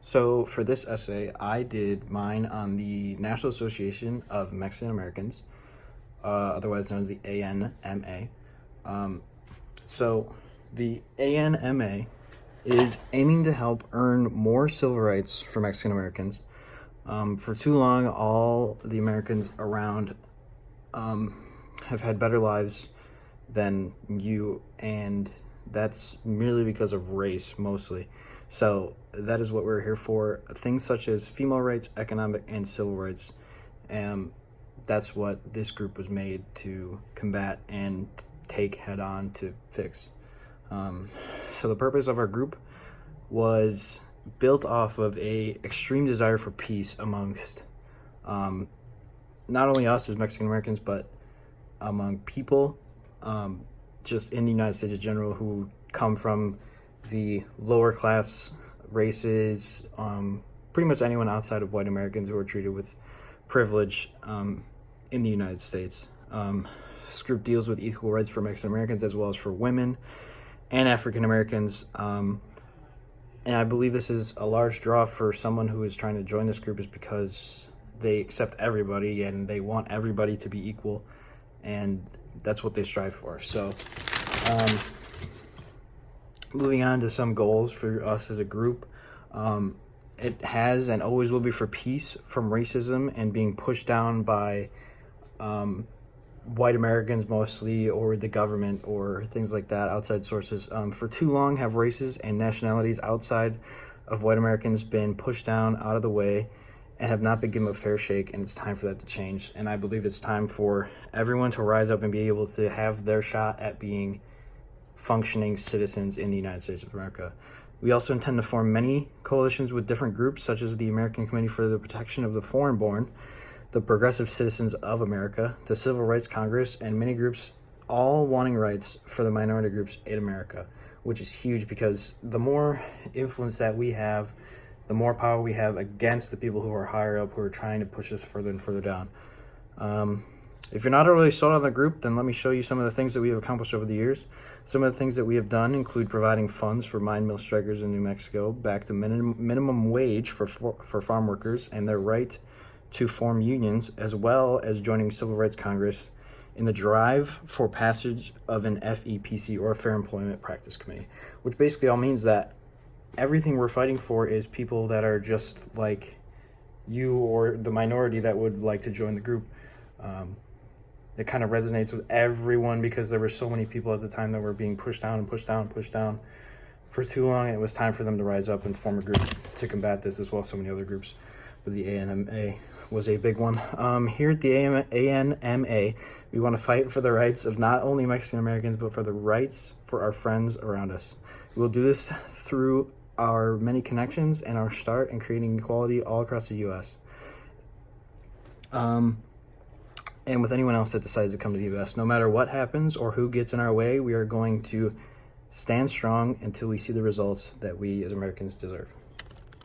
So for this essay, I did mine on the National Association of Mexican Americans, otherwise known as the ANMA. So the ANMA is aiming to help earn more civil rights for Mexican Americans. For too long, all the Americans around have had better lives than you, and that's merely because of race mostly. So that is what we're here for. Things such as female rights, economic, and civil rights. That's what this group was made to combat and take head on to fix. So the purpose of our group was built off of a extreme desire for peace amongst not only us as Mexican Americans, but among people just in the United States in general who come from the lower class races, pretty much anyone outside of white Americans who are treated with privilege in the United States. This group deals with equal rights for Mexican Americans as well as for women and African Americans. And I believe this is a large draw for someone who is trying to join this group, is because they accept everybody and they want everybody to be equal, and that's what they strive for. So moving on to some goals for us as a group, it has and always will be for peace from racism and being pushed down by white Americans mostly, or the government, or things like that, outside sources. For too long have races and nationalities outside of white Americans been pushed down out of the way and have not been given a fair shake, and it's time for that to change. And I believe it's time for everyone to rise up and be able to have their shot at being functioning citizens in the United States of America. We also intend to form many coalitions with different groups, such as the American Committee for the Protection of the Foreign-Born, the Progressive Citizens of America, the Civil Rights Congress, and many groups all wanting rights for the minority groups in America, which is huge because the more influence that we have, the more power we have against the people who are higher up, who are trying to push us further and further down. If you're not already sold on the group, then let me show you some of the things that we have accomplished over the years. Some of the things that we have done include providing funds for mine mill strikers in New Mexico, back to minimum wage for farm workers and their right to form unions, as well as joining Civil Rights Congress in the drive for passage of an FEPC, or a Fair Employment Practice Committee, which basically all means that everything we're fighting for is people that are just like you, or the minority that would like to join the group. It kind of resonates with everyone because there were so many people at the time that were being pushed down and pushed down and pushed down for too long, and it was time for them to rise up and form a group to combat this, as well as so many other groups. But the ANMA was a big one. Here at the ANMA, we want to fight for the rights of not only Mexican Americans, but for the rights for our friends around us. We'll do this through our many connections and our start in creating equality all across the U.S. And with anyone else that decides to come to the U.S. No matter what happens or who gets in our way, we are going to stand strong until we see the results that we as Americans deserve.